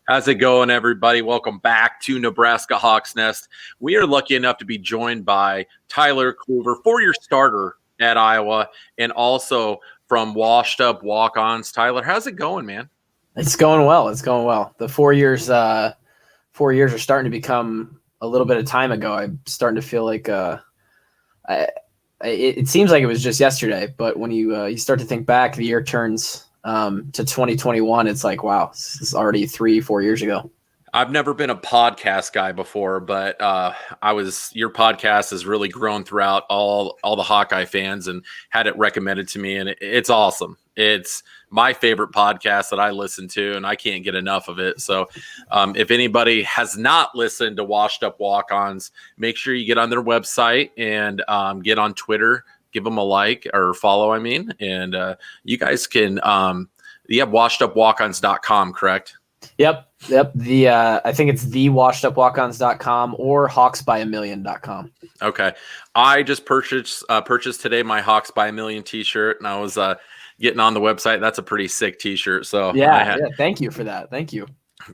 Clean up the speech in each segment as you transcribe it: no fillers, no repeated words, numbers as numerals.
How's it going, everybody? Welcome back to Nebraska Hawks Nest. We are lucky enough to be joined by Tyler Kluver, four-year starter at Iowa, and also from Washed Up Walk-ons. Tyler, how's it going, man? It's going well. It's going well. The 4 years, 4 years are starting to become a little bit of time ago. I'm starting to feel like it seems like it was just yesterday. But when you start to think back, the year turns to 2021. It's like, wow, this is already 3-4 years ago. I've never been a podcast guy before, but your podcast has really grown throughout all the Hawkeye fans and had it recommended to me, and it's awesome. It's my favorite podcast that I listen to, and I can't get enough of it. So if anybody has not listened to Washed Up Walk-ons, make sure you get on their website and get on Twitter, give them a like or follow, and you guys can you have washedupwalkons.com, correct? Yep. I think it's the washedupwalkons.com or hawksbyamillion.com. Okay. I just purchased today my Hawks by a Million t-shirt, and I was getting on the website. That's a pretty sick t-shirt. So yeah, thank you for that. Thank you.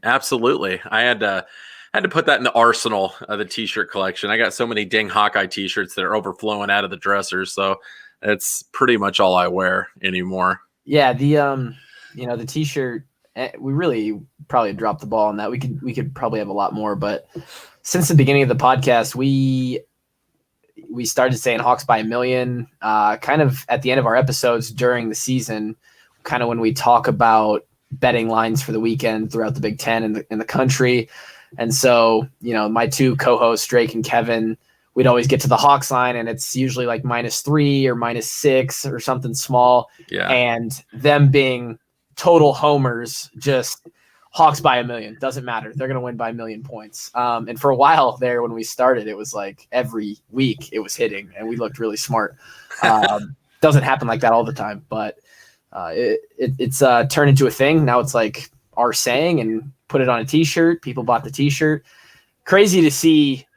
Absolutely. I had to put that in the arsenal of the t-shirt collection. I got so many dang Hawkeye t-shirts that are overflowing out of the dressers. So it's pretty much all I wear anymore. Yeah. The t-shirt, we really probably dropped the ball on that. We could probably have a lot more, but since the beginning of the podcast, we started saying Hawks by a million, kind of at the end of our episodes during the season, kind of when we talk about betting lines for the weekend throughout the Big Ten in the country. And so, my two co-hosts, Drake and Kevin, we'd always get to the Hawks line, and it's usually like -3 or -6 or something small. Yeah. And them being total homers, just Hawks by a million. Doesn't matter. They're going to win by 1,000,000 points. And for a while there, when we started, it was like every week it was hitting, and we looked really smart. Doesn't happen like that all the time, but it's turned into a thing. Now it's like our saying, and put it on a t-shirt. People bought the t-shirt. Crazy to see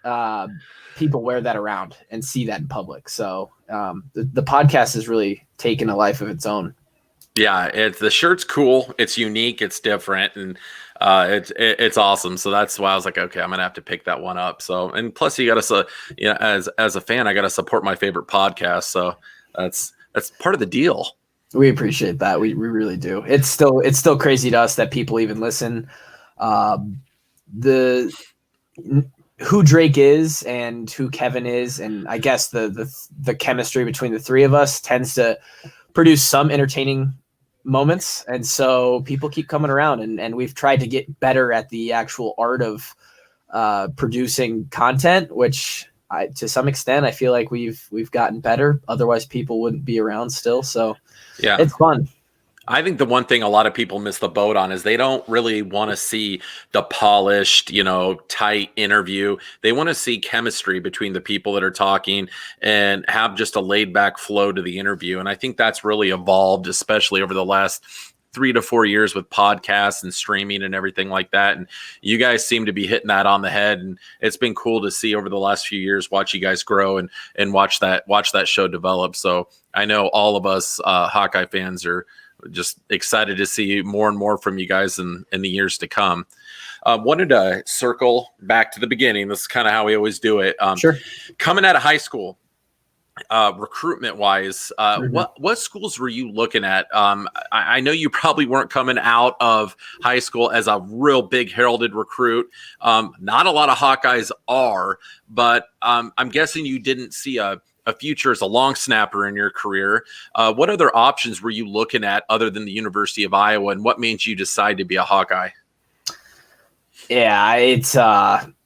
people wear that around and see that in public. So the podcast has really taken a life of its own. Yeah, the shirt's cool. It's unique. It's different, and it's awesome. So that's why I was like, okay, I'm gonna have to pick that one up. So, and plus, you got to, as a fan, I got to support my favorite podcast. So that's part of the deal. We appreciate that. We really do. It's still crazy to us that people even listen. Who Drake is and who Kevin is, and I guess the chemistry between the three of us tends to produce some entertaining moments, and so people keep coming around, and we've tried to get better at the actual art of producing content, which to some extent I feel like we've gotten better. Otherwise people wouldn't be around still. So yeah, it's fun. I think the one thing a lot of people miss the boat on is they don't really want to see the polished, tight interview. They want to see chemistry between the people that are talking and have just a laid back flow to the interview. And I think that's really evolved, especially over the last 3 to 4 years with podcasts and streaming and everything like that. And you guys seem to be hitting that on the head. And it's been cool to see over the last few years, watch you guys grow and watch that show develop. So I know all of us Hawkeye fans are just excited to see more and more from you guys in the years to come. Wanted to circle back to the beginning. This is kind of how we always do it. Sure. Coming out of high school, recruitment wise, what schools were you looking at? I know you probably weren't coming out of high school as a real big heralded recruit. Not a lot of Hawkeyes are, but I'm guessing you didn't see a future as a long snapper in your career. What other options were you looking at other than the University of Iowa, and what made you decide to be a Hawkeye? Yeah, it's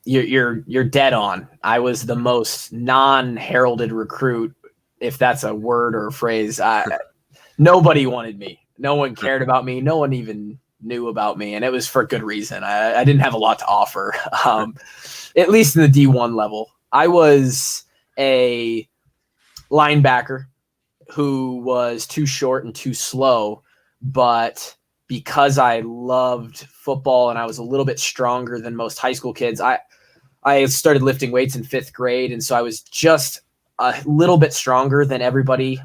you're dead on. I was the most non-heralded recruit, if that's a word or a phrase. Nobody wanted me. No one cared about me. No one even knew about me, and it was for good reason. I didn't have a lot to offer, at least in the D1 level. I was a linebacker who was too short and too slow, but because I loved football and I was a little bit stronger than most high school kids, I started lifting weights in 5th grade, and so I was just a little bit stronger than everybody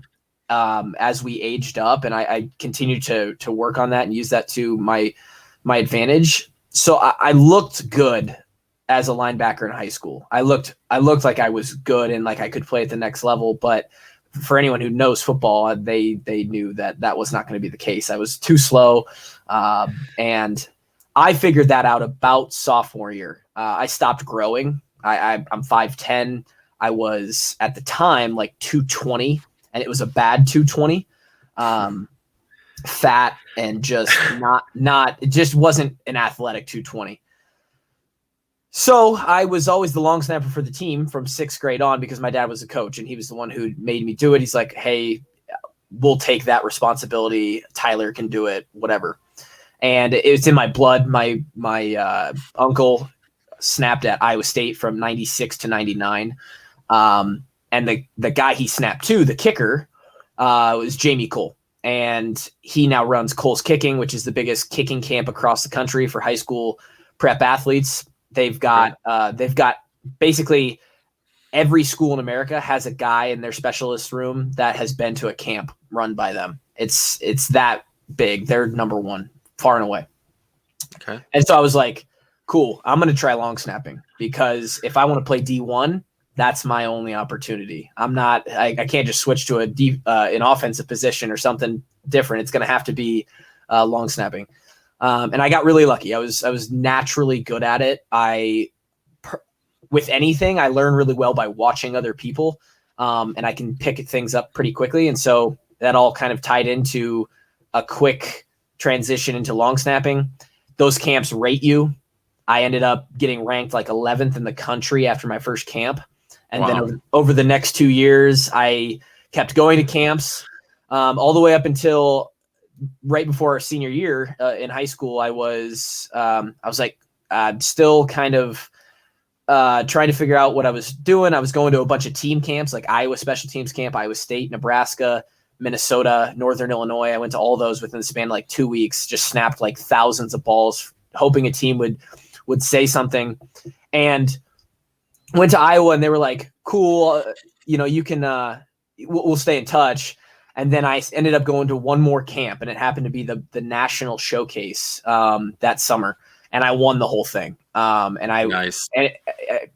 as we aged up, and I continued to work on that and use that to my advantage. So I looked good as a linebacker in high school. I looked like I was good and like I could play at the next level. But for anyone who knows football, they knew that was not going to be the case. I was too slow, and I figured that out about sophomore year. I stopped growing. I'm 5'10". I was at the time like 220, and it was a bad 220. Fat and just not it just wasn't an athletic 220. So I was always the long snapper for the team from 6th grade on because my dad was a coach and he was the one who made me do it. He's like, hey, we'll take that responsibility. Tyler can do it, whatever. And it's in my blood. My uncle snapped at Iowa State from 96 to 99. And the guy he snapped to, the kicker, was Jamie Cole. And he now runs Cole's Kicking, which is the biggest kicking camp across the country for high school prep athletes. They've got basically every school in America has a guy in their specialist room that has been to a camp run by them. It's that big. They're number one, far and away. Okay. And so I was like, cool, I'm going to try long snapping because if I want to play D1, that's my only opportunity. I can't just switch to an offensive position or something different. It's going to have to be long snapping. And I got really lucky. I was naturally good at it. With anything, I learn really well by watching other people, and I can pick things up pretty quickly. And so that all kind of tied into a quick transition into long snapping. Those camps rate you. I ended up getting ranked like 11th in the country after my first camp. And then over the next 2 years, I kept going to camps all the way up until right before our senior year in high school. I was like still kind of trying to figure out what I was doing. I was going to a bunch of team camps, like Iowa Special Teams Camp, Iowa State, Nebraska, Minnesota, Northern Illinois. I went to all those within the span of like 2 weeks, just snapped like thousands of balls, hoping a team would say something. And went to Iowa and they were like, cool, you can, we'll stay in touch. And then I ended up going to one more camp, and it happened to be the national showcase that summer. And I won the whole thing. Nice. And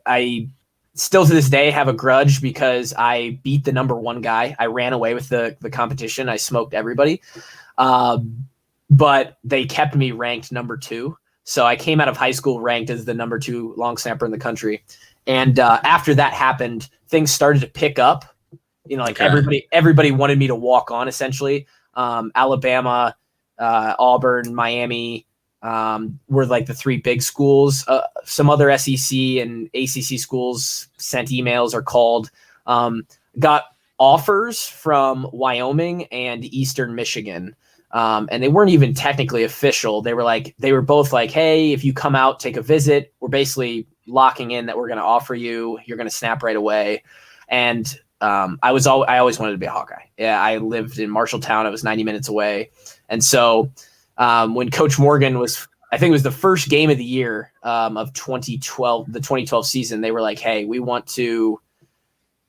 I still to this day have a grudge because I beat the number one guy. I ran away with the competition. I smoked everybody. But they kept me ranked number 2. So I came out of high school ranked as the number 2 long snapper in the country. And after that happened, things started to pick up. Everybody wanted me to walk on, essentially. Alabama, Auburn, Miami were like the 3 big schools. Some other SEC and ACC schools sent emails or called. Got offers from Wyoming and Eastern Michigan. And they weren't even technically official. They were both like, hey, if you come out, take a visit, we're basically locking in that we're going to offer you, you're going to snap right away. And I always wanted to be a Hawkeye. Yeah. I lived in Marshalltown. I was 90 minutes away. And so when Coach Morgan I think it was the first game of the year of 2012, the 2012 season, they were like, hey, we'd love to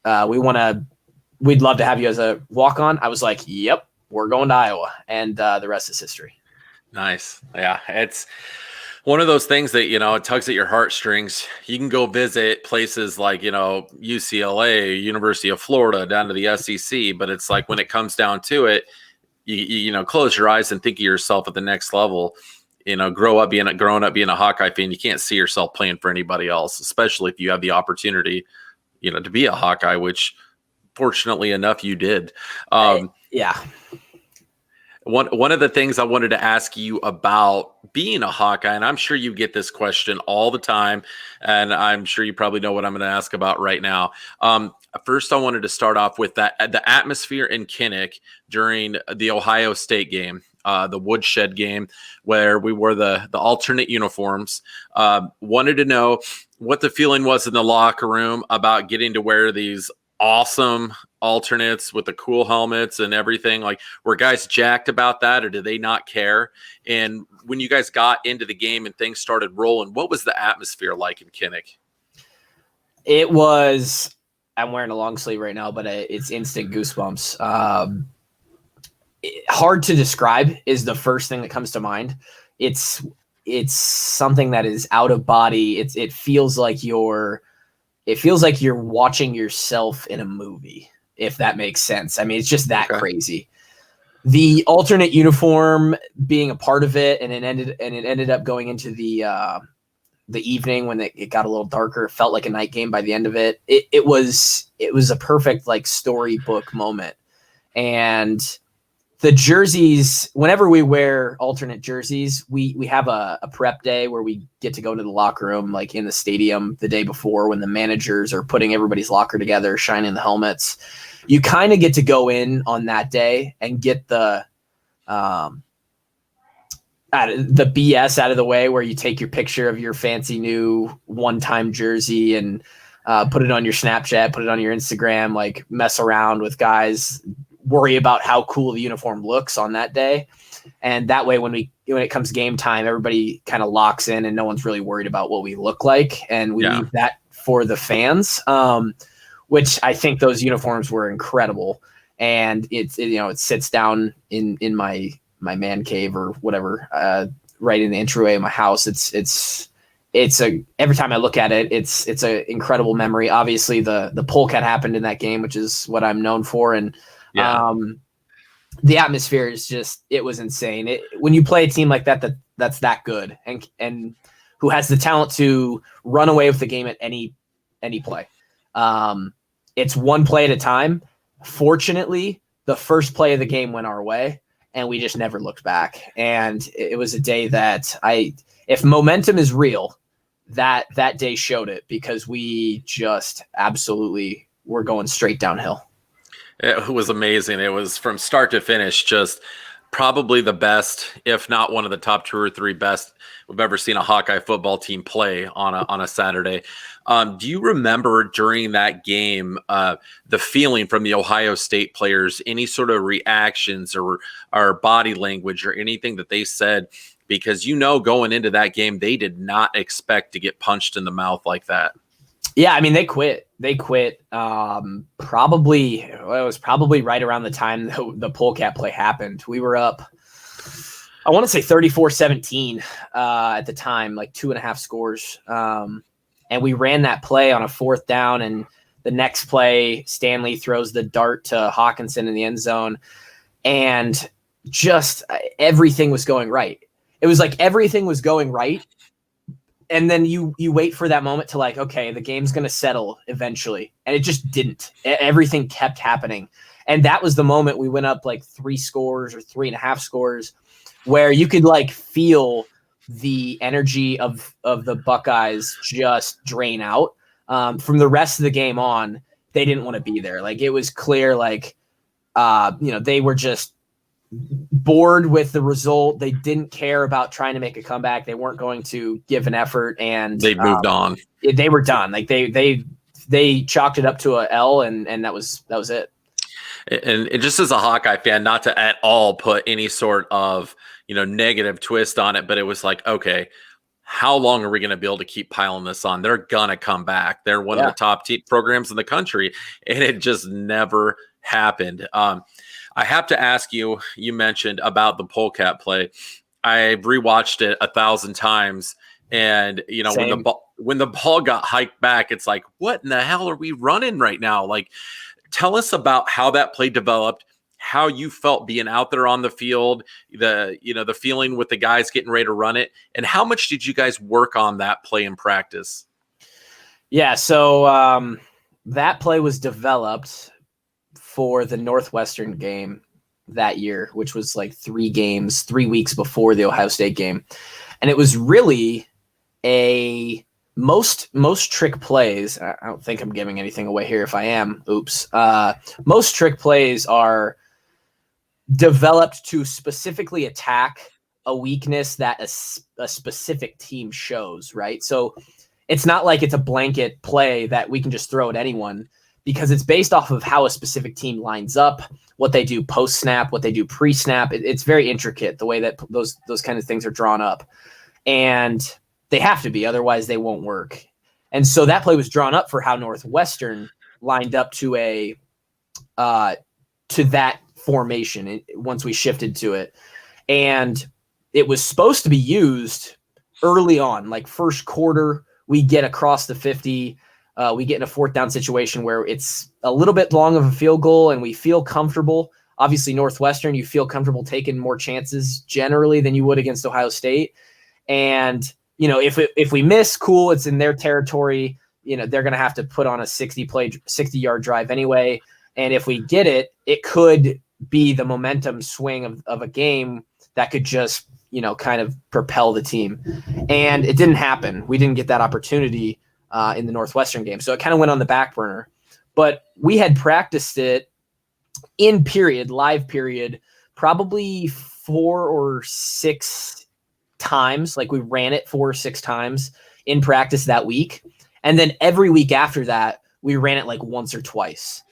have you as a walk-on. I was like, yep, we're going to Iowa. And the rest is history. Nice. Yeah. It's one of those things that, it tugs at your heartstrings. You can go visit places like, UCLA, University of Florida, down to the SEC, but it's like when it comes down to it, you close your eyes and think of yourself at the next level. Growing up being a Hawkeye fan, you can't see yourself playing for anybody else, especially if you have the opportunity, to be a Hawkeye, which fortunately enough you did. Yeah. One of the things I wanted to ask you about being a Hawkeye, and I'm sure you get this question all the time, and I'm sure you probably know what I'm going to ask about right now. First, I wanted to start off with the atmosphere in Kinnick during the Ohio State game, the Woodshed game, where we wore the alternate uniforms. Wanted to know what the feeling was in the locker room about getting to wear these awesome alternates with the cool helmets and everything. Like, were guys jacked about that, or did they not care? And when you guys got into the game and things started rolling, what was the atmosphere like in Kinnick? It was, I'm wearing a long sleeve right now, but it's instant goosebumps. Hard to describe is the first thing that comes to mind. It's it's something that is out of body. It feels like you're watching yourself in a movie, if that makes sense. I mean, it's just that crazy. The alternate uniform being a part of it, and it ended up going into the evening when it got a little darker. It felt like a night game by the end of it. It was a perfect like storybook moment. And the jerseys, whenever we wear alternate jerseys, we have a prep day where we get to go to the locker room, like in the stadium the day before, when the managers are putting everybody's locker together, shining the helmets. You kind of get to go in on that day and get the BS out of the way, where you take your picture of your fancy new one-time jersey and put it on your Snapchat, put it on your Instagram, like mess around with guys, worry about how cool the uniform looks on that day. And that way, when it comes game time, everybody kind of locks in and no one's really worried about what we look like. And we leave that for the fans, which I think those uniforms were incredible. And it sits down in my man cave or whatever, right in the entryway of my house. Every time I look at it, it's a incredible memory. Obviously the polecat happened in that game, which is what I'm known for. And the atmosphere is just, it was insane. When you play a team like that's that good and who has the talent to run away with the game at any play. It's one play at a time. Fortunately, the first play of the game went our way, and we just never looked back. And it was a day that if momentum is real, that day showed it, because we just absolutely were going straight downhill. It was amazing. It was from start to finish, just probably the best, if not one of the top 2 or 3 best we've ever seen a Hawkeye football team play on a Saturday. Do you remember during that game the feeling from the Ohio State players, any sort of reactions or body language or anything that they said? Because going into that game, they did not expect to get punched in the mouth like that. Yeah, I mean, they quit. Probably, it was probably right around the time the polecat play happened. We were up, I want to say 34-17 at the time, like 2.5 scores. And we ran that play on a 4th down, and the next play, Stanley throws the dart to Hawkinson in the end zone, and just everything was going right. It was like everything was going right. And then you wait for that moment to like, okay, the game's going to settle eventually. And it just didn't. Everything kept happening. And that was the moment we went up like 3 scores or 3.5 scores, where you could like feel the energy of the Buckeyes just drain out. From the rest of the game on, they didn't want to be there. Like, it was clear, like, they were just bored with the result. They didn't care about trying to make a comeback. They weren't going to give an effort, and they moved on. They were done. Like they chalked it up to a L, and that was it. And just as a Hawkeye fan, not to at all put any sort of negative twist on it, but it was like, okay, how long are we going to be able to keep piling this on? They're gonna come back. They're one of the top programs in the country, and it just never happened. I have to ask you, you mentioned about the polecat play. I've rewatched it 1,000 times, and when the ball got hiked back, it's like, what in the hell are we running right now? Like, tell us about how that play developed, how you felt being out there on the field, the feeling with the guys getting ready to run it, and how much did you guys work on that play in practice? Yeah, so that play was developed for the Northwestern game that year, which was like 3 weeks before the Ohio State game. And it was really most trick plays. I don't think I'm giving anything away here. If I am, oops. Most trick plays are developed to specifically attack a weakness that a specific team shows, right? So it's not like it's a blanket play that we can just throw at anyone, because it's based off of how a specific team lines up, what they do post-snap, what they do pre-snap. It's very intricate, the way that those kind of things are drawn up. And they have to be, otherwise they won't work. And so that play was drawn up for how Northwestern lined up to that formation once we shifted to it. And it was supposed to be used early on, like first quarter, we get across the 50. We get in a fourth down situation where it's a little bit long of a field goal and we feel comfortable. Obviously, Northwestern, you feel comfortable taking more chances generally than you would against Ohio State. And, if we miss, cool, it's in their territory. They're going to have to put on a 60-yard drive anyway. And if we get it, it could be the momentum swing of a game that could just, kind of propel the team. And it didn't happen. We didn't get that opportunity in the Northwestern game. So it kind of went on the back burner. But we had practiced it in live period, probably 4 or 6 times. Like we ran it 4 or 6 times in practice that week. And then every week after that, we ran it like once or twice.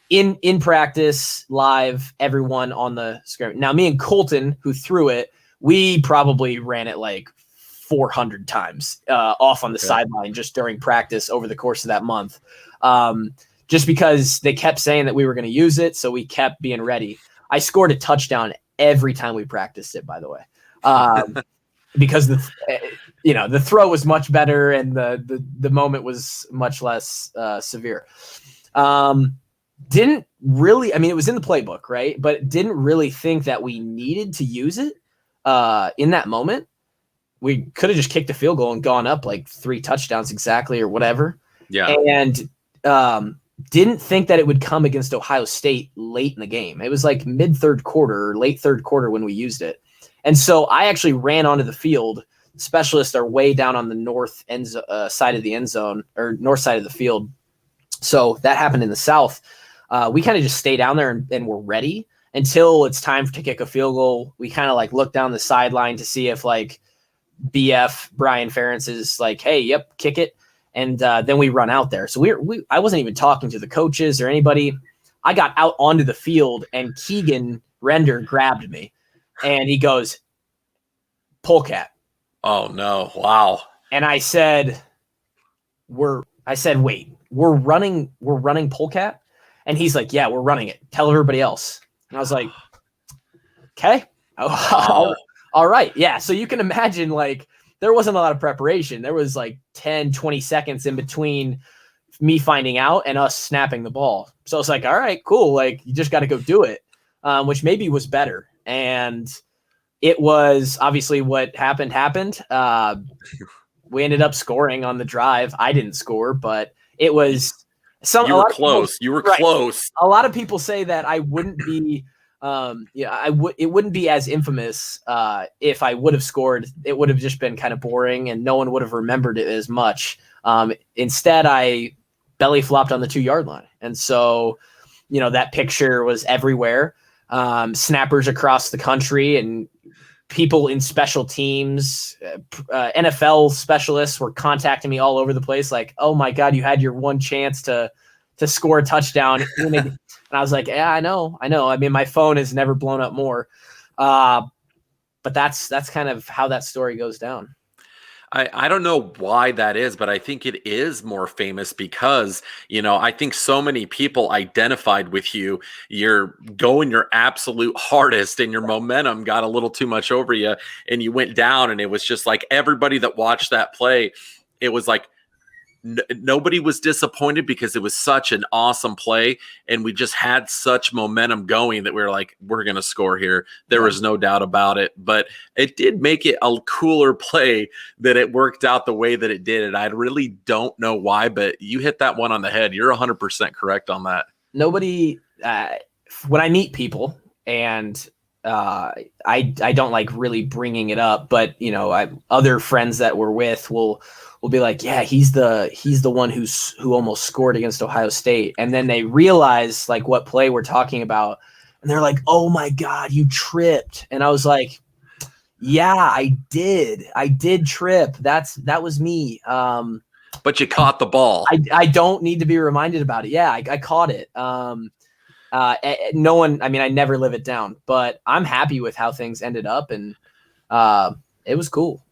In practice, live, everyone on the screen. Now, me and Colton, who threw it, we probably ran it like 400 times off on the sideline just during practice over the course of that month. Just because they kept saying that we were going to use it, so we kept being ready. I scored a touchdown every time we practiced it, by the way, because the throw was much better and the moment was much less severe. Didn't really, it was in the playbook, right? But didn't really think that we needed to use it in that moment. We could have just kicked a field goal and gone up like 3 touchdowns exactly or whatever. Yeah. And didn't think that it would come against Ohio State late in the game. It was like mid-third quarter or late third quarter when we used it. And so I actually ran onto the field. Specialists are way down on the north side of the end zone or north side of the field. So that happened in the south. We kind of just stay down there and we're ready until it's time to kick a field goal. We kind of like look down the sideline to see if like BF Brian Ferentz is like, hey, yep, kick it. And then we run out there. So I wasn't even talking to the coaches or anybody. I got out onto the field and Keegan Render grabbed me and he goes, polecat. Oh no. Wow. And I said, wait, we're running polecat? And he's like, yeah, we're running it. Tell everybody else. And I was like, okay. Wow. All right. Yeah. So you can imagine like there wasn't a lot of preparation. There was like 10, 20 seconds in between me finding out and us snapping the ball. So it's like, all right, cool. Like you just got to go do it, which maybe was better. And it was obviously what happened. We ended up scoring on the drive. I didn't score, but it was you were close. You were close. A lot of people say that I wouldn't be it wouldn't be as infamous if I would have scored. It would have just been kind of boring and no one would have remembered it as much. Instead, I belly flopped on the 2-yard line. And so, that picture was everywhere. Snappers across the country and people in special teams, NFL specialists were contacting me all over the place. Like, oh my God, you had your one chance to score a touchdown. And I was like, yeah, I know. My phone has never blown up more. But that's kind of how that story goes down. I don't know why that is, but I think it is more famous because, I think so many people identified with you. You're going your absolute hardest and your momentum got a little too much over you and you went down. And it was just like everybody that watched that play, it was like nobody was disappointed because it was such an awesome play. And we just had such momentum going that we were like, we're going to score here. There was no doubt about it, but it did make it a cooler play that it worked out the way that it did. And I really don't know why, but you hit that one on the head. You're 100% correct on that. Nobody, when I meet people and I don't like really bringing it up, but other friends that we're with will be like, yeah, he's the one who almost scored against Ohio State. And then they realize like what play we're talking about. And they're like, oh my God, you tripped. And I was like, yeah, I did trip. That was me. But you caught the ball. I don't need to be reminded about it. Yeah, I caught it. No one, I never live it down, but I'm happy with how things ended up. And it was cool.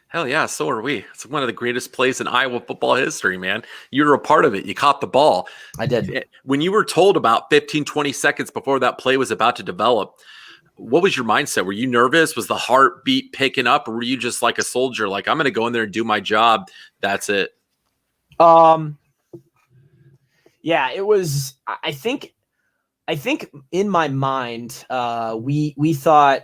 Hell yeah, so are we. It's one of the greatest plays in Iowa football history, man. You were a part of it. You caught the ball. I did. When you were told about 15, 20 seconds before that play was about to develop, what was your mindset? Were you nervous? Was the heartbeat picking up, or were you just like a soldier? Like, I'm going to go in there and do my job. That's it. Yeah, it was, I think in my mind, we thought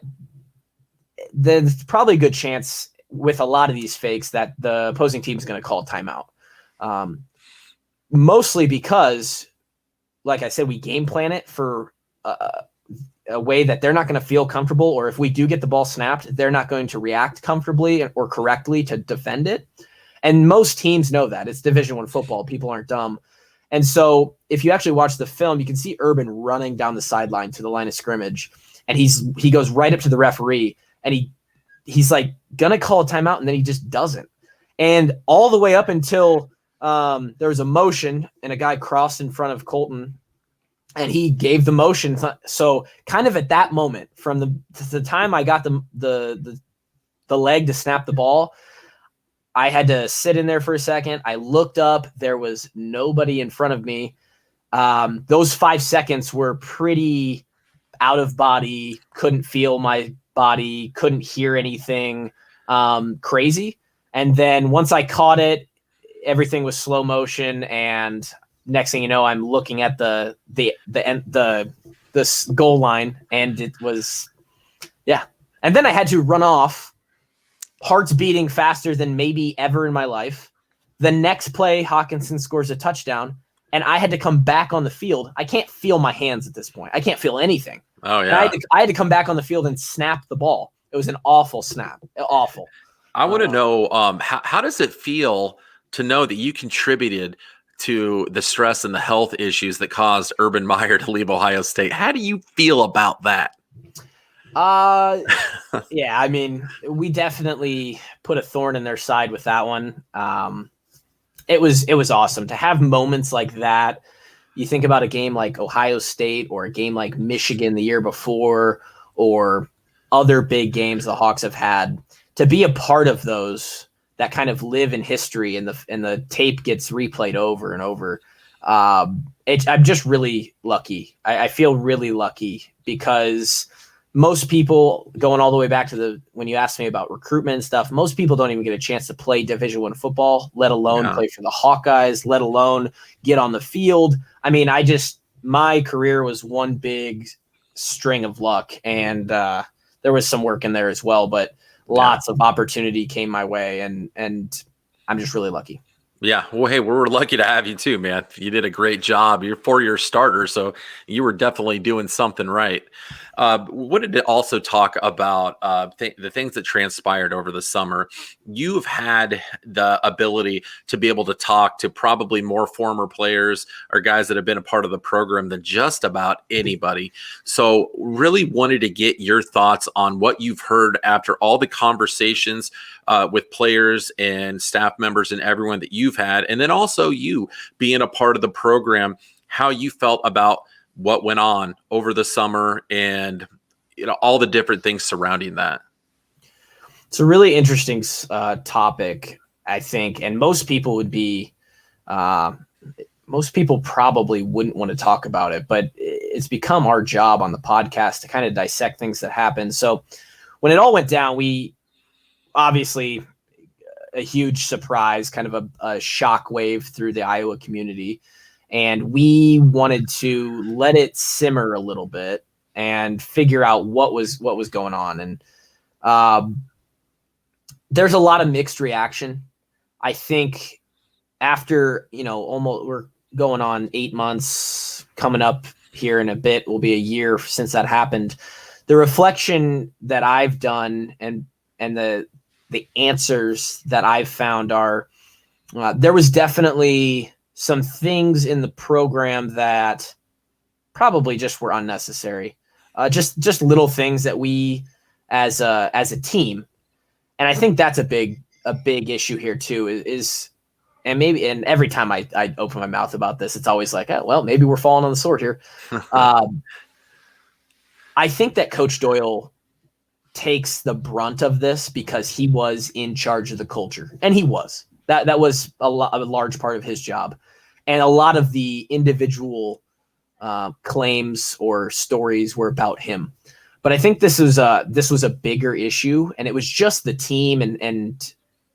there's probably a good chance with a lot of these fakes that the opposing team is going to call a timeout. Mostly because, like I said, we game plan it for a way that they're not going to feel comfortable, or if we do get the ball snapped, they're not going to react comfortably or correctly to defend it. And most teams know that. It's Division I football. People aren't dumb. And so if you actually watch the film, you can see Urban running down the sideline to the line of scrimmage, and he goes right up to the referee, and he's like gonna call a timeout, and then he just doesn't. And all the way up until there was a motion and a guy crossed in front of Colton, and he gave the motion. So kind of at that moment, from the time I got the leg to snap the ball, I had to sit in there for a second. I looked up. There was nobody in front of me. Those 5 seconds were pretty out of body. Couldn't feel my body. Couldn't hear anything crazy. And then once I caught it, everything was slow motion. And next thing you know, I'm looking at the goal line, and it was, yeah. And then I had to run off, heart's beating faster than maybe ever in my life. The next play, Hawkinson scores a touchdown, and I had to come back on the field. I can't feel my hands at this point. I can't feel anything. Oh, yeah. I had to come back on the field and snap the ball. It was an awful snap. Awful. I want to know, how does it feel to know that you contributed to the stress and the health issues that caused Urban Meyer to leave Ohio State? How do you feel about that? Yeah, I mean, we definitely put a thorn in their side with that one. It was awesome to have moments like that. You think about a game like Ohio State or a game like Michigan the year before, or other big games the Hawks have had, to be a part of those that kind of live in history, and the tape gets replayed over and over. I'm just really lucky. I feel really lucky because most people, going all the way back to when you asked me about recruitment and stuff, most people don't even get a chance to play Division I football, let alone play for the Hawkeyes, let alone get on the field. I mean, my career was one big string of luck, and there was some work in there as well, but lots of opportunity came my way, and I'm just really lucky. Yeah. Well, hey, we're lucky to have you too, man. You did a great job. You're a 4-year starter, so you were definitely doing something right. Wanted to also talk about the things that transpired over the summer. You've had the ability to be able to talk to probably more former players or guys that have been a part of the program than just about anybody. So really wanted to get your thoughts on what you've heard after all the conversations with players and staff members and everyone that you've had, and then also you being a part of the program, how you felt about what went on over the summer and all the different things surrounding that. It's a really interesting topic, I think, and most people probably wouldn't want to talk about it, but it's become our job on the podcast to kind of dissect things that happen. So when it all went down, we obviously, a huge surprise, kind of a shock wave through the Iowa community. And we wanted to let it simmer a little bit and figure out what was going on. And there's a lot of mixed reaction. I think after, almost, we're going on 8 months, coming up here in a bit, will be a year since that happened. The reflection that I've done and the answers that I've found are, there was definitely some things in the program that probably just were unnecessary. Just little things that we as a team. And I think that's a big issue here too, and every time I open my mouth about this, it's always like, oh, well, maybe we're falling on the sword here. I think that Coach Doyle takes the brunt of this because he was in charge of the culture, and he was. That was a large part of his job, and a lot of the individual claims or stories were about him. But I think this was a bigger issue, and it was just the team and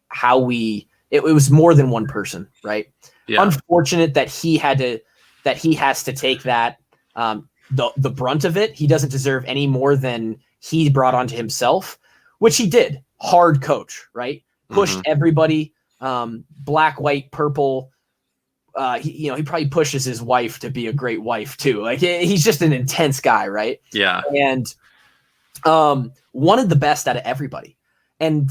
how it was more than one person, right? Yeah. Unfortunate that he has to take that the brunt of it. He doesn't deserve any more than he brought onto himself, which he did. Hard coach, right? Pushed everybody, black, white, purple. He probably pushes his wife to be a great wife too. Like he's just an intense guy, right? Yeah. And wanted the best out of everybody. And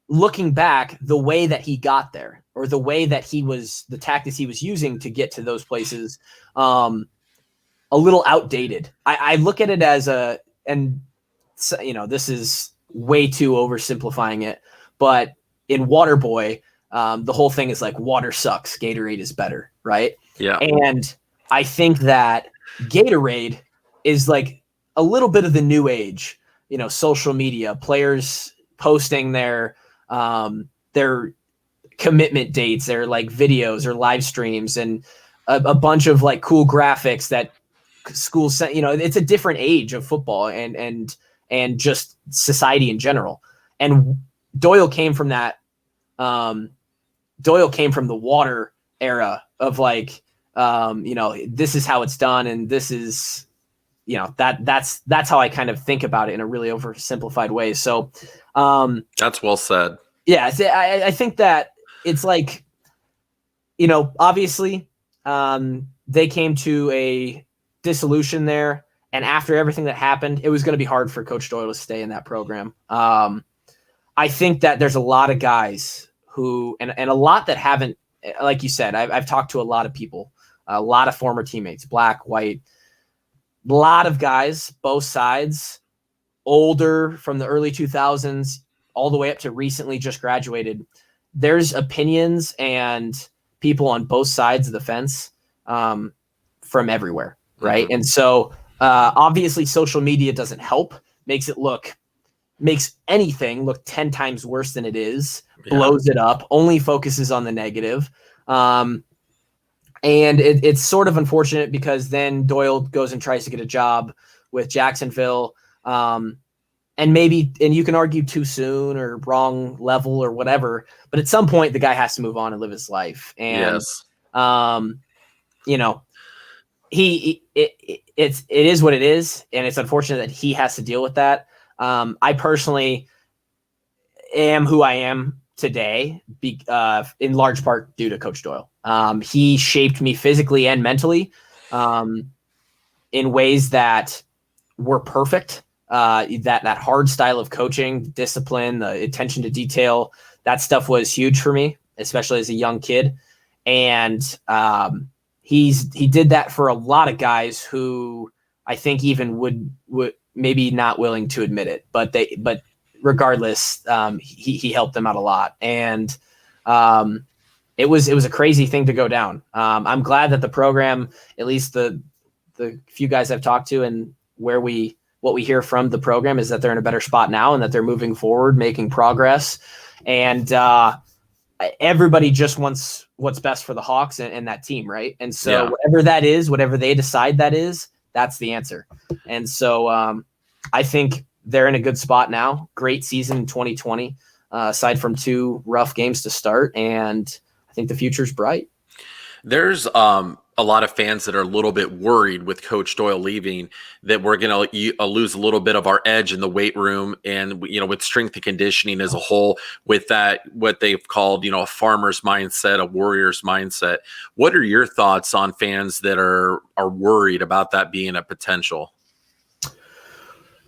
looking back, the way that he got there, or the way that the tactics he was using to get to those places, a little outdated. I look at it as this is way too oversimplifying it, but in Waterboy, the whole thing is like water sucks, Gatorade is better, right? Yeah. And I think that Gatorade is like a little bit of the new age, social media, players posting their commitment dates, their like videos or live streams, and a bunch of like cool graphics that schools sent. It's a different age of football and just society in general. And Doyle came from that. Doyle came from the water era of like, this is how it's done, and this is, that's how I kind of think about it in a really oversimplified way. So, that's well said. Yeah, I think that it's like, obviously, they came to a dissolution there, and after everything that happened, it was going to be hard for Coach Doyle to stay in that program. I think that there's a lot of guys who, and a lot that haven't, like you said, I've talked to a lot of people, a lot of former teammates, black, white, a lot of guys, both sides, older from the early 2000s, all the way up to recently just graduated. There's opinions and people on both sides of the fence from everywhere, right? And so obviously social media doesn't help, makes anything look 10 times worse than it is, blows it up, only focuses on the negative. And it's sort of unfortunate because then Doyle goes and tries to get a job with Jacksonville. And you can argue too soon or wrong level or whatever, but at some point the guy has to move on and live his life. And, it is what it is. And it's unfortunate that he has to deal with that. I personally am who I am today, in large part due to Coach Doyle. He shaped me physically and mentally in ways that were perfect. That hard style of coaching, discipline, the attention to detail, that stuff was huge for me, especially as a young kid. And he did that for a lot of guys who I think even would maybe not willing to admit it, but regardless, he helped them out a lot. And it was a crazy thing to go down. I'm glad that the program, at least the few guys I've talked to and what we hear from the program, is that they're in a better spot now and that they're moving forward, making progress. And everybody just wants what's best for the Hawks and that team, right? And so whatever that is, whatever they decide that is, that's the answer. And so I think they're in a good spot now. Great season in 2020, aside from 2 rough games to start. And I think the future's bright. There's a lot of fans that are a little bit worried with Coach Doyle leaving, that we're going to lose a little bit of our edge in the weight room and, with strength and conditioning as a whole, with that, what they've called, a farmer's mindset, a warrior's mindset. What are your thoughts on fans that are worried about that being a potential?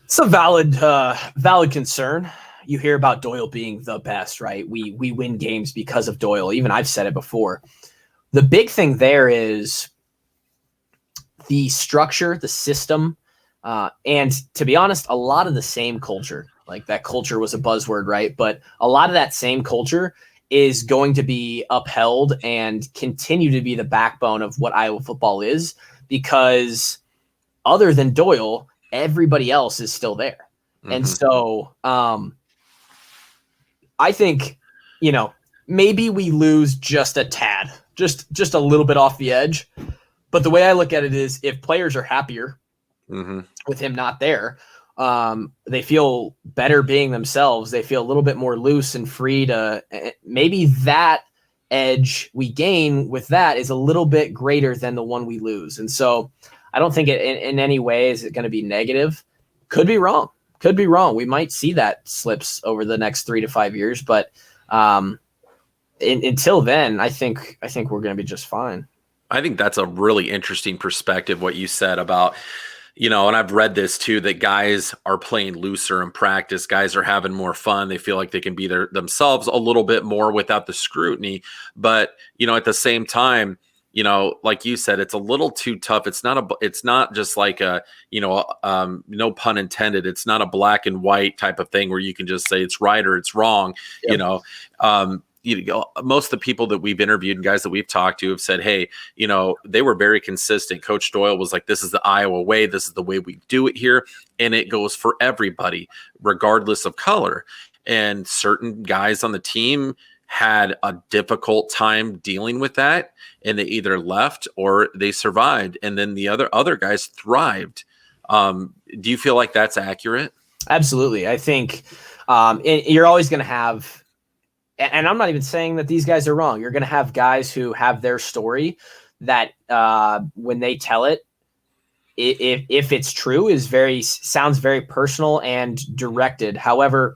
It's a valid concern. You hear about Doyle being the best, right? We win games because of Doyle. Even I've said it before. The big thing there is the structure, the system, and to be honest, a lot of the same culture. Like that culture was a buzzword, right? But a lot of that same culture is going to be upheld and continue to be the backbone of what Iowa football is, because other than Doyle, everybody else is still there. And so I think, maybe we lose just a tad, just a little bit off the edge. But the way I look at it is, if players are happier with him not there, They feel better being themselves. They feel a little bit more loose and free to maybe that edge we gain with that is a little bit greater than the one we lose. And so I don't think it in any way is it going to be negative. Could be wrong. Could be wrong. We might see that slips over the next 3 to 5 years, but until then, I think we're going to be just fine. I think that's a really interesting perspective, what you said about, and I've read this too, that guys are playing looser in practice. Guys are having more fun. They feel like they can be themselves a little bit more without the scrutiny. But, at the same time, like you said, it's a little too tough. It's not just like no pun intended. It's not a black and white type of thing where you can just say it's right or it's wrong. Yep. Most of the people that we've interviewed and guys that we've talked to have said, hey, they were very consistent. Coach Doyle was like, this is the Iowa way. This is the way we do it here. And it goes for everybody, regardless of color. And certain guys on the team had a difficult time dealing with that, and they either left or they survived. And then the other guys thrived. Do you feel like that's accurate? Absolutely. I think you're always going to have, and I'm not even saying that these guys are wrong. You're going to have guys who have their story that when they tell it, if it's true, sounds very personal and directed. However,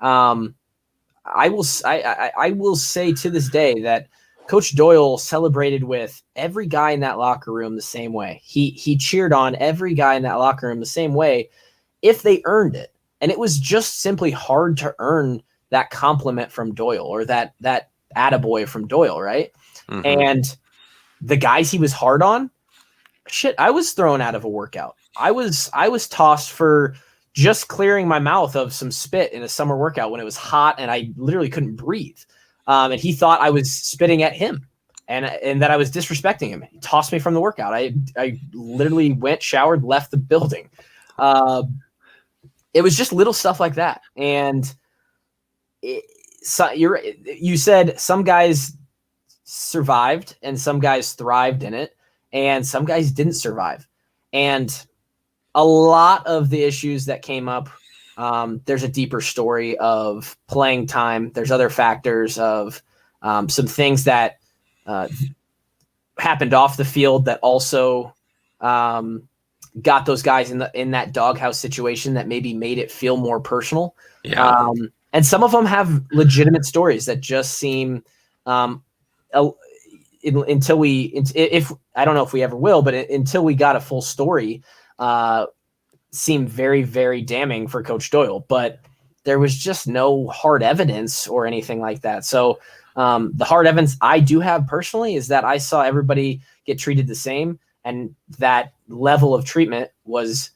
I will say to this day that Coach Doyle celebrated with every guy in that locker room the same way. He cheered on every guy in that locker room the same way if they earned it. And it was just simply hard to earn that compliment from Doyle or that attaboy from Doyle, right? Mm-hmm. And the guys he was hard on, I was thrown out of a workout. I was tossed for just clearing my mouth of some spit in a summer workout when it was hot and I literally couldn't breathe. And he thought I was spitting at him and that I was disrespecting him. He tossed me from the workout. I literally went, showered, left the building. It was just little stuff like that. And you said some guys survived and some guys thrived in it and some guys didn't survive. And a lot of the issues that came up, there's a deeper story of playing time. There's other factors of some things that happened off the field that also got those guys in that doghouse situation that maybe made it feel more personal. Yeah. And some of them have legitimate stories that just seem until if I don't know if we ever will, but until we got a full story, seemed very, very damning for Coach Doyle. But there was just no hard evidence or anything like that. So the hard evidence I do have personally is that I saw everybody get treated the same, and that level of treatment was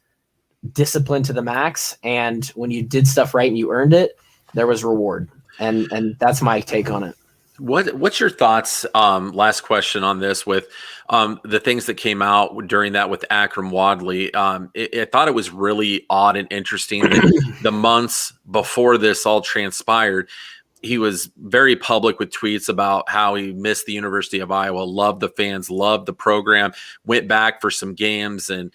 discipline to the max. And when you did stuff right and you earned it, there was reward. And that's my take on it. What's your thoughts? Last question on this with the things that came out during that with Akram Wadley. I thought it was really odd and interesting that the months before this all transpired, he was very public with tweets about how he missed the University of Iowa, loved the fans, loved the program, went back for some games and,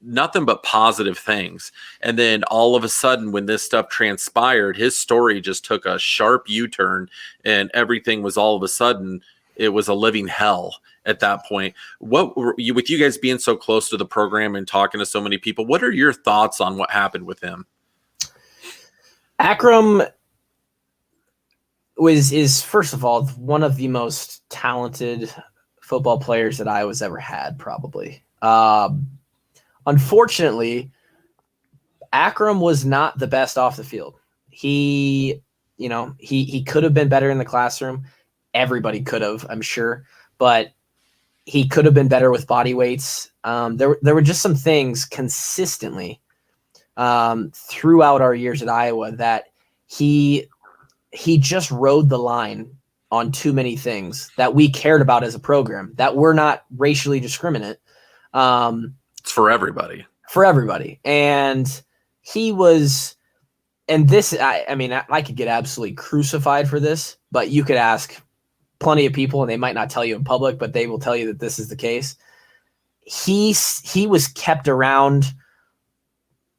nothing but positive things. And then all of a sudden when this stuff transpired, his story just took a sharp U-turn and everything was all of a sudden, it was a living hell at that point. With you guys being so close to the program and talking to so many people, what are your thoughts on what happened with him? Akram is first of all one of the most talented football players that Iowa's ever had, probably. Unfortunately, Akram was not the best off the field. He could have been better in the classroom. Everybody could have, I'm sure, but he could have been better with body weights. There were just some things consistently throughout our years at Iowa that he just rode the line on too many things that we cared about as a program, that we're not racially discriminate. It's for everybody. For everybody. And he was, and this, I could get absolutely crucified for this, but you could ask plenty of people and they might not tell you in public, but they will tell you that this is the case. He was kept around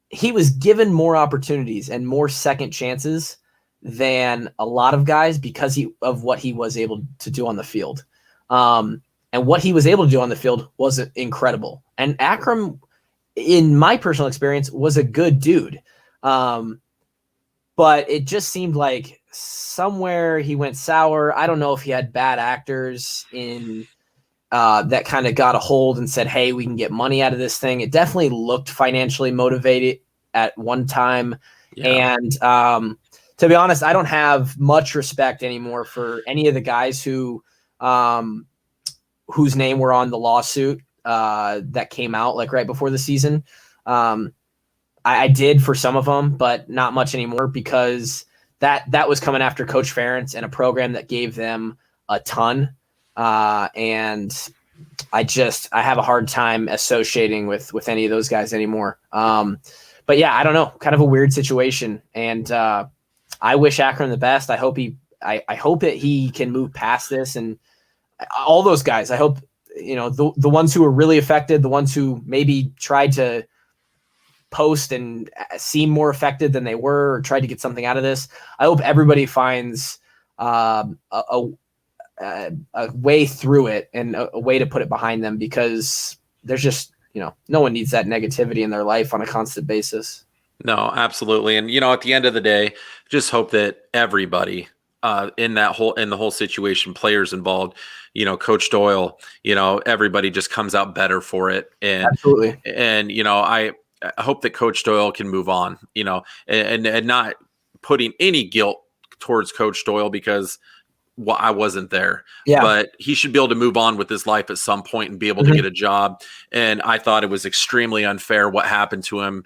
he was given more opportunities and more second chances than a lot of guys because of what he was able to do on the field. And what he was able to do on the field was incredible. And Akram, in my personal experience, was a good dude. But it just seemed like somewhere he went sour. I don't know if he had bad actors in that kind of got a hold and said, hey, we can get money out of this thing. It definitely looked financially motivated at one time. Yeah. And to be honest, I don't have much respect anymore for any of the guys who whose name were on the lawsuit that came out like right before the season. I did for some of them, but not much anymore because that was coming after Coach Ferentz and a program that gave them a ton. And I have a hard time associating with any of those guys anymore. But yeah, I don't know, kind of a weird situation. And I wish Akron the best. I hope that he can move past this, and all those guys. I hope, the ones who were really affected, the ones who maybe tried to post and seem more affected than they were, or tried to get something out of this. I hope everybody finds a way through it and a way to put it behind them, because there's just, no one needs that negativity in their life on a constant basis. No, absolutely. And, at the end of the day, just hope that everybody in the whole situation, players involved, Coach Doyle, everybody just comes out better for it. And absolutely. And, I hope that Coach Doyle can move on, and not putting any guilt towards Coach Doyle because I wasn't there. Yeah. But he should be able to move on with his life at some point and be able to get a job. And I thought it was extremely unfair what happened to him.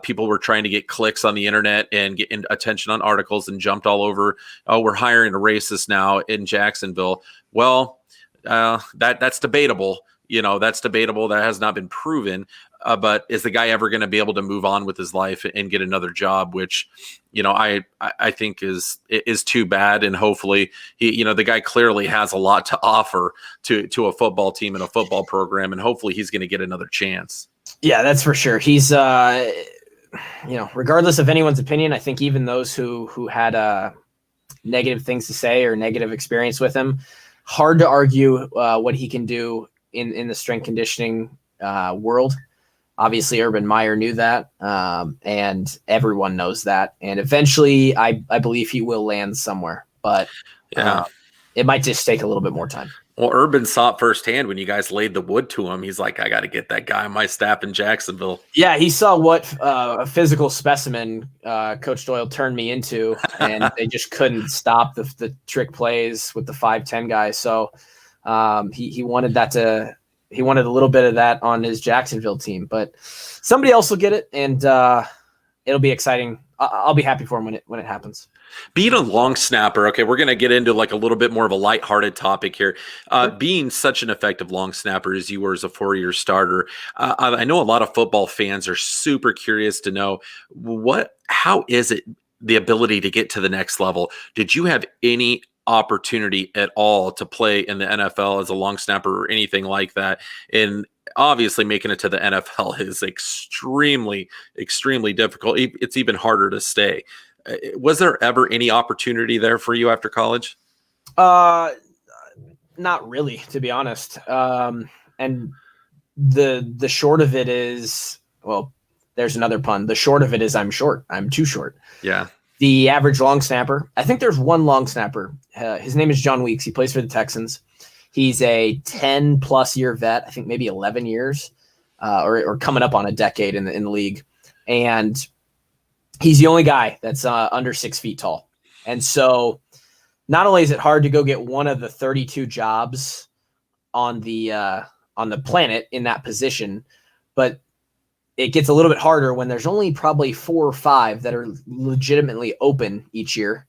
People were trying to get clicks on the internet and get attention on articles and jumped all over. Oh, we're hiring a racist now in Jacksonville. Well, that's debatable. That's debatable. That has not been proven. But is the guy ever going to be able to move on with his life and get another job, which, I think is too bad. And hopefully he, the guy clearly has a lot to offer to a football team and a football program. And hopefully he's going to get another chance. Yeah, that's for sure. He's, regardless of anyone's opinion, I think even those who had negative things to say or negative experience with him, hard to argue what he can do in the strength conditioning world. Obviously, Urban Meyer knew that, and everyone knows that. And eventually, I believe he will land somewhere, but it might just take a little bit more time. Well, Urban saw it firsthand when you guys laid the wood to him. He's like, I got to get that guy on my staff in Jacksonville. Yeah, he saw what a physical specimen Coach Doyle turned me into, and they just couldn't stop the trick plays with the 5'10" guys. So he wanted that to. He wanted a little bit of that on his Jacksonville team, but somebody else will get it, and it'll be exciting. I'll be happy for him when it happens. Being a long snapper, okay, we're going to get into like a little bit more of a lighthearted topic here. Sure. Being such an effective long snapper as you were as a 4-year starter, I know a lot of football fans are super curious to know how is it the ability to get to the next level? Did you have any opportunity at all to play in the NFL as a long snapper or anything like that? And obviously making it to the NFL is extremely, extremely difficult. It's even harder to stay. Was there ever any opportunity there for you after college? Not really, to be honest. And the short of it is, well, there's another pun. The short of it is I'm short. I'm too short. Yeah. The average long snapper, I think there's one long snapper. His name is John Weeks. He plays for the Texans. He's a 10-plus year vet, I think maybe 11 years, or coming up on a decade in the league. And he's the only guy that's under 6 feet tall. And so not only is it hard to go get one of the 32 jobs on the planet in that position, but it gets a little bit harder when there's only probably 4 or 5 that are legitimately open each year.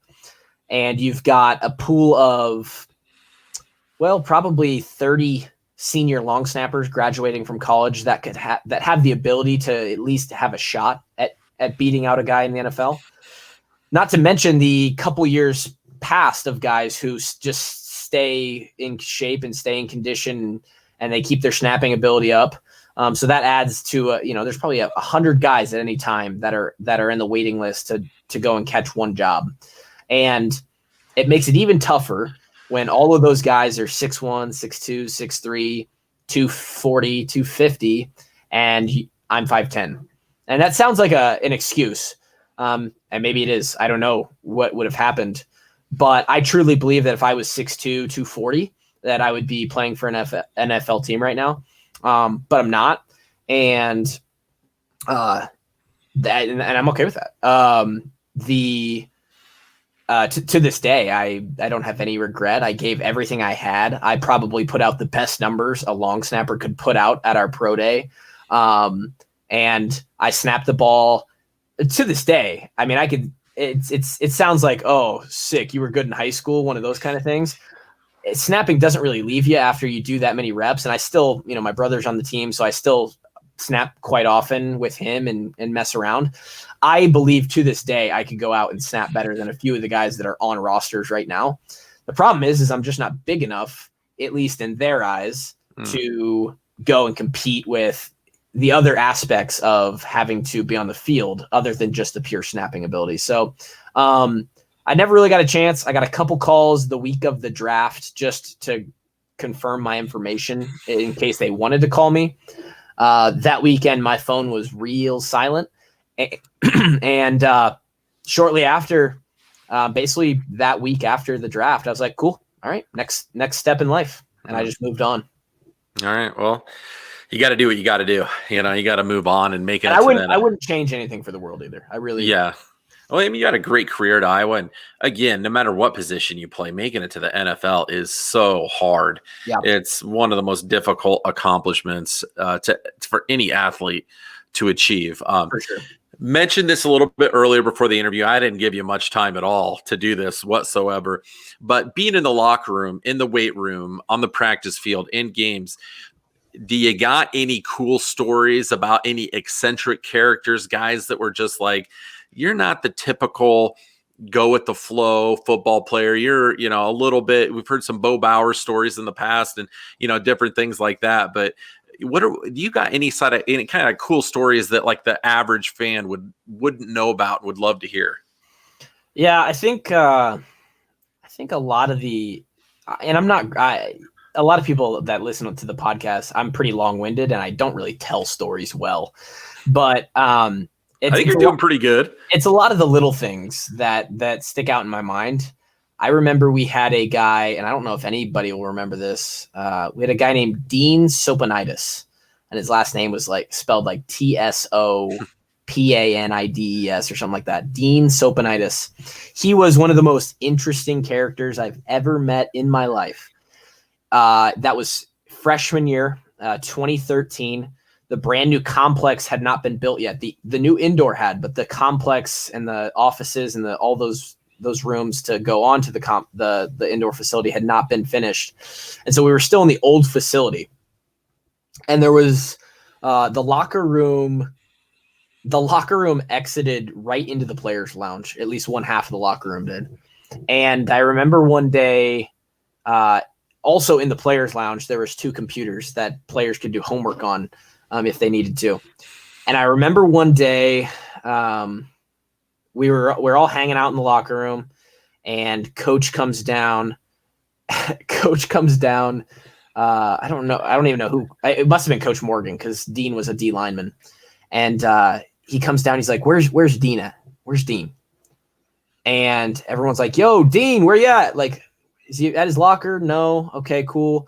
And you've got a pool of, well, probably 30 senior long snappers graduating from college that could that have the ability to at least have a shot at beating out a guy in the NFL. Not to mention the couple years past of guys who just stay in shape and stay in condition, and they keep their snapping ability up. So that adds to, there's probably 100 guys at any time that are in the waiting list to go and catch one job. And it makes it even tougher when all of those guys are 6'1", 6'2", 6'3", 240, 250, and I'm 5'10". And that sounds like an excuse. And maybe it is. I don't know what would have happened. But I truly believe that if I was 6'2", 240, that I would be playing for an NFL team right now. But I'm not. And and I'm okay with that. To this day, I don't have any regret. I gave everything I had. I probably put out the best numbers a long snapper could put out at our pro day. And I snapped the ball to this day. I mean, it sounds like, oh, sick, you were good in high school, one of those kind of things. Snapping doesn't really leave you after you do that many reps. And I still, my brother's on the team, so I still snap quite often with him and mess around. I believe to this day I could go out and snap better than a few of the guys that are on rosters right now. The problem is I'm just not big enough, at least in their eyes, to go and compete with the other aspects of having to be on the field other than just the pure snapping ability. So I never really got a chance. I got a couple calls the week of the draft just to confirm my information in case they wanted to call me. That weekend, my phone was real silent. And shortly after, basically that week after the draft, I was like, cool. All right, next step in life. And I just moved on. All right. Well, you got to do what you got to do. You got to move on and make it. And I wouldn't change anything for the world either. I really. Yeah. Well, I mean, you had a great career at Iowa. And again, no matter what position you play, making it to the NFL is so hard. Yeah. It's one of the most difficult accomplishments for any athlete to achieve. For sure. Mentioned this a little bit earlier before the interview. I didn't give you much time at all to do this whatsoever. But being in the locker room, in the weight room, on the practice field, in games, do you got any cool stories about any eccentric characters, guys that were just like, you're not the typical go with the flow football player. You're, a little bit, we've heard some Bo Bauer stories in the past and, different things like that. But do you got any kind of cool stories that like the average fan wouldn't know about, would love to hear? Yeah, I think a lot of a lot of people that listen to the podcast, I'm pretty long-winded and I don't really tell stories well, but I think you're doing pretty good. It's a lot of the little things that stick out in my mind. I remember we had a guy, and I don't know if anybody will remember this. We had a guy named Dean Sopanides, and his last name was spelled like T-S-O-P-A-N-I-D-E-S or something like that. Dean Sopanides. He was one of the most interesting characters I've ever met in my life. That was freshman year, 2013. The brand new complex had not been built yet. The new indoor had, but the complex and the offices and all those rooms to go on to the indoor facility had not been finished. And so we were still in the old facility. And there was the locker room exited right into the players' lounge. At least one half of the locker room did. And I remember one day, also in the players' lounge, there was 2 computers that players could do homework on if they needed to. And I remember one day we're all hanging out in the locker room, and coach comes down. I don't know. I don't even know who. It must have been Coach Morgan because Dean was a D lineman. And he comes down. He's like, "Where's Dean at? Where's Dean?" And everyone's like, "Yo, Dean, where you at? Like, is he at his locker?" No. Okay, cool.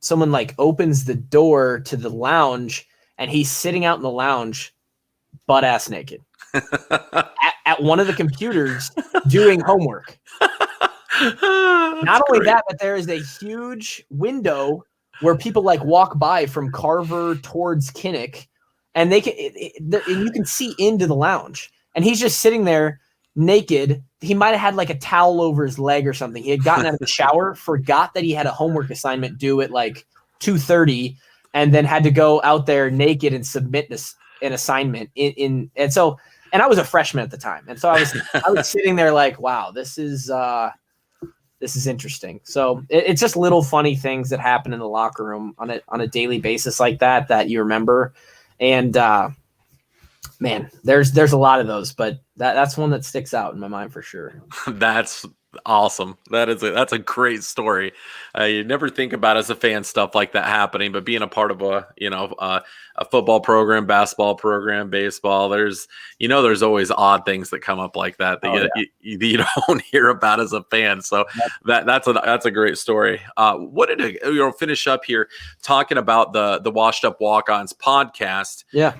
Someone opens the door to the lounge, and he's sitting out in the lounge, butt ass naked, at one of the computers doing homework. Not only that, but there is a huge window where people walk by from Carver towards Kinnick, and and you can see into the lounge. And he's just sitting there naked. He might have had a towel over his leg or something. He had gotten out of the shower, forgot that he had a homework assignment due at 2:30, and then had to go out there naked and submit an assignment and I was a freshman at the time. And so I was sitting there wow, this is this is interesting. So it's just little funny things that happen in the locker room on a daily basis like that you remember. And man, there's a lot of those, but that's one that sticks out in my mind for sure. That's awesome. That's a great story. You never think about as a fan stuff like that happening, but being a part of a football program, basketball program, baseball, there's always odd things that come up like that you don't hear about as a fan. So that's a great story. What did finish up here talking about the Washed Up Walk-ons podcast? Yeah.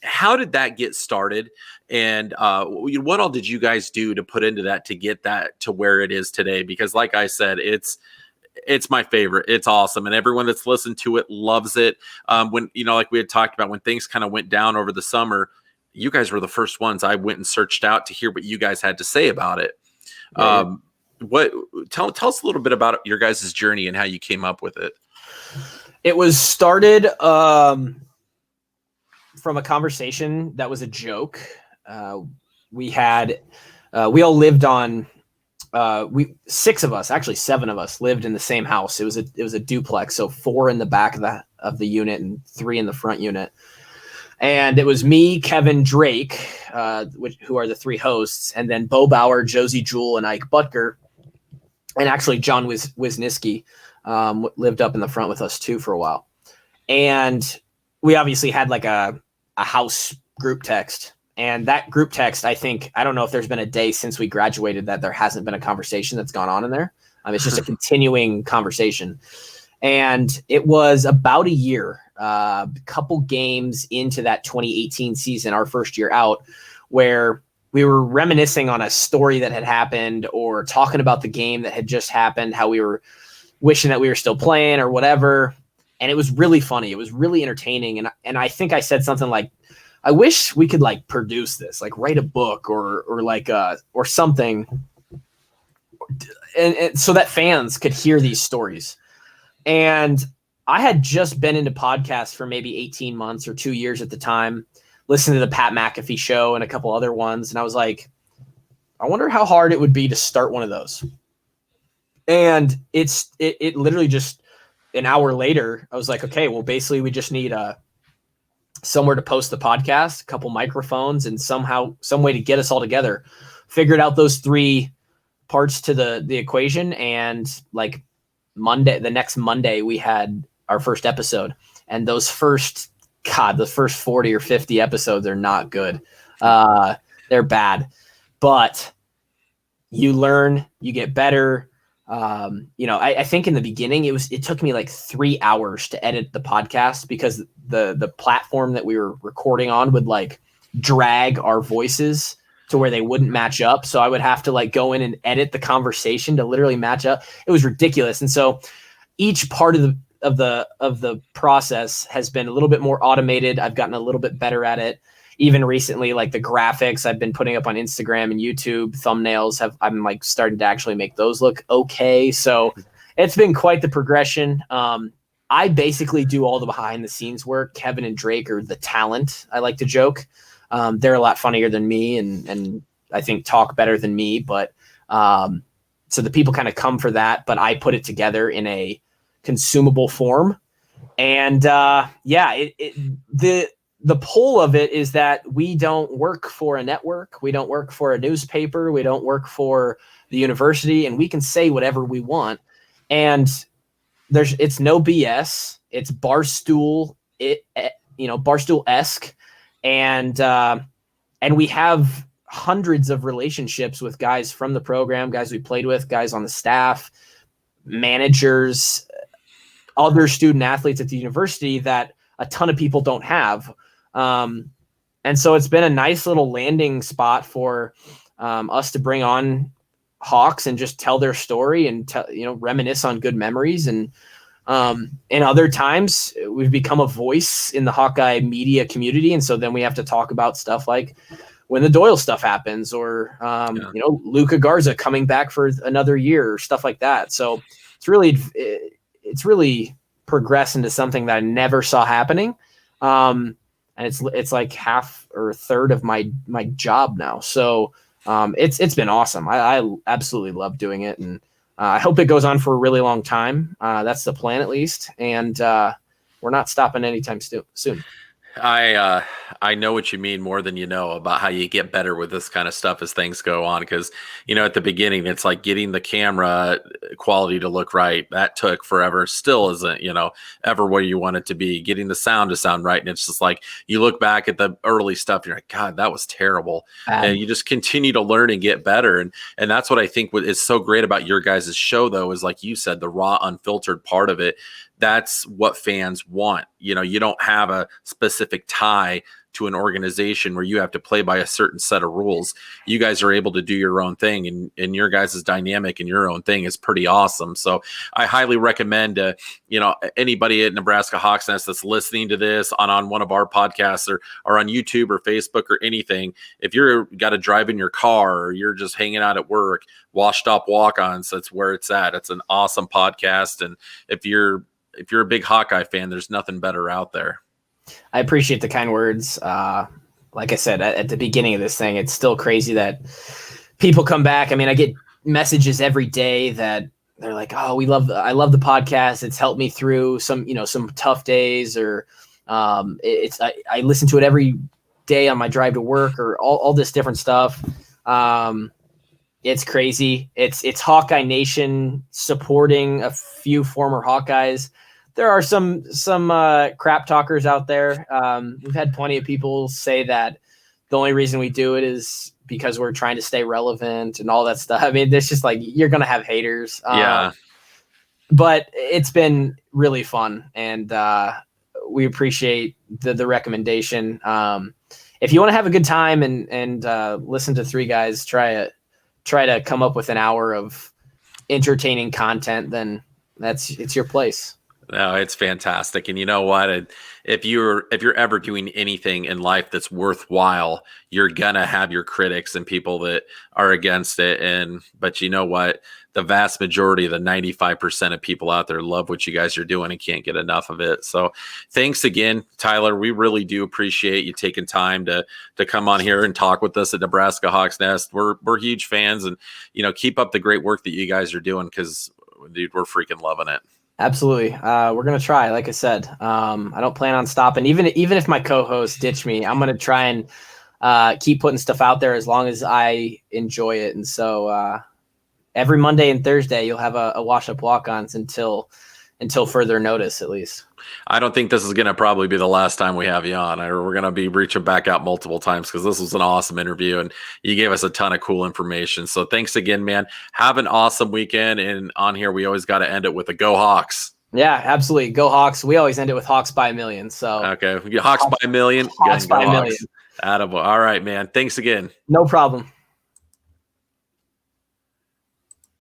How did that get started? And what all did you guys do to put into that to get that to where it is today? Because like I said, it's my favorite. It's awesome. And everyone that's listened to it loves it. When, like we had talked about, when things kind of went down over the summer, you guys were the first ones I went and searched out to hear what you guys had to say about it. Right. Tell us a little bit about your guys' journey and how you came up with it. It was started from a conversation that was a joke. We all lived on, six of us, actually 7 of us lived in the same house. It was a duplex. So 4 in the back of the unit and 3 in the front unit. And it was me, Kevin, Drake, who are the 3 hosts, and then Bo Bauer, Josie Jewell, and Ike Butker. And actually John Wisniewski lived up in the front with us too for a while. And we obviously had like a house group text, and that group text, I don't know if there's been a day since we graduated that there hasn't been a conversation that's gone on in there. It's just a continuing conversation. And it was about a year, a couple games into that 2018 season, our first year out, where we were reminiscing on a story that had happened or talking about the game that had just happened, how we were wishing that we were still playing or whatever. And it was really funny. It was really entertaining. And I think I said something like, I wish we could like produce this, like write a book or something. And so that fans could hear these stories. And I had just been into podcasts for maybe 18 months or 2 years at the time, listening to the Pat McAfee show and a couple other ones. And I was like, I wonder how hard it would be to start one of those. And it literally just, an hour later, I was like, okay, well, basically we just need somewhere to post the podcast, a couple microphones, and some way to get us all together. Figured out those 3 parts to the equation, and like the next Monday, we had our first episode. And the first 40 or 50 episodes are not good. They're bad, but you learn, you get better. I think in the beginning it took me like 3 hours to edit the podcast because the platform that we were recording on would like drag our voices to where they wouldn't match up. So I would have to like go in and edit the conversation to literally match up. It was ridiculous. And so each part of the process has been a little bit more automated. I've gotten a little bit better at it. Even recently, like the graphics I've been putting up on Instagram and YouTube, thumbnails I'm like starting to actually make those look okay. So it's been quite the progression. I basically do all the behind the scenes work. Kevin and Drake are the talent. I like to joke. They're a lot funnier than me and I think talk better than me. But so the people kind of come for that, but I put it together in a consumable form. And the pull of it is that we don't work for a network. We don't work for a newspaper. We don't work for the university, and we can say whatever we want. And it's no BS. It's Barstool-esque. And we have hundreds of relationships with guys from the program, guys we played with, guys on the staff, managers, other student athletes at the university that a ton of people don't have. And so it's been a nice little landing spot for us to bring on Hawks and just tell their story and reminisce on good memories. And other times we've become a voice in the Hawkeye media community. And so then we have to talk about stuff like when the Doyle stuff happens or, Luka Garza coming back for another year or stuff like that. So it's really progressed into something that I never saw happening. And it's like half or a third of my job now. So it's been awesome. I absolutely love doing it. And I hope it goes on for a really long time. That's the plan, at least. And we're not stopping anytime soon. I know what you mean more than you know about how you get better with this kind of stuff as things go on. Because, at the beginning, it's like getting the camera quality to look right. That took forever. Still isn't, ever where you want it to be. Getting the sound to sound right. And it's just like you look back at the early stuff, and you're like, God, that was terrible. And you just continue to learn and get better. And that's what I think is so great about your guys' show, though, is like you said, the raw, unfiltered part of it. That's what fans want. You don't have a specific tie to an organization where you have to play by a certain set of rules. You guys are able to do your own thing, and your guys' dynamic and your own thing is pretty awesome. So I highly recommend, anybody at Nebraska Hawks Nest that's listening to this on one of our podcasts or on YouTube or Facebook or anything, if you're got to drive in your car or you're just hanging out at work, Washed Up Walkons, that's where it's at. It's an awesome podcast. And if you're a big Hawkeye fan, there's nothing better out there. I appreciate the kind words. Like I said, at the beginning of this thing, it's still crazy that people come back. I mean, I get messages every day that they're like, "Oh, I love the podcast. It's helped me through some tough days," or I listen to it every day on my drive to work, or all this different stuff. It's crazy. It's Hawkeye Nation supporting a few former Hawkeyes. There are some crap talkers out there. We've had plenty of people say that the only reason we do it is because we're trying to stay relevant and all that stuff. I mean, it's just like, you're going to have haters. Yeah. But it's been really fun, and we appreciate the recommendation. If you want to have a good time and listen to three guys try to come up with an hour of entertaining content, then it's your place. No, it's fantastic. And you know what? If you're ever doing anything in life that's worthwhile, you're gonna have your critics and people that are against it. But you know what? The vast majority of the 95% of people out there love what you guys are doing and can't get enough of it. So thanks again, Tyler. We really do appreciate you taking time to come on here and talk with us at Nebraska Hawks Nest. We're huge fans, and keep up the great work that you guys are doing, because dude, we're freaking loving it. Absolutely. We're going to try, like I said. I don't plan on stopping. Even if my co-hosts ditch me, I'm going to try and keep putting stuff out there as long as I enjoy it. And so every Monday and Thursday, you'll have a Washed Up Walk-ons until further notice, at least. I don't think this is going to probably be the last time we have you on. We're going to be reaching back out multiple times, because this was an awesome interview and you gave us a ton of cool information. So thanks again, man. Have an awesome weekend. And on here, we always got to end it with a Go Hawks. Yeah, absolutely. Go Hawks. We always end it with Hawks by a million. So okay, Hawks by a million. Hawks by a million. Attaboy. All right, man. Thanks again. No problem.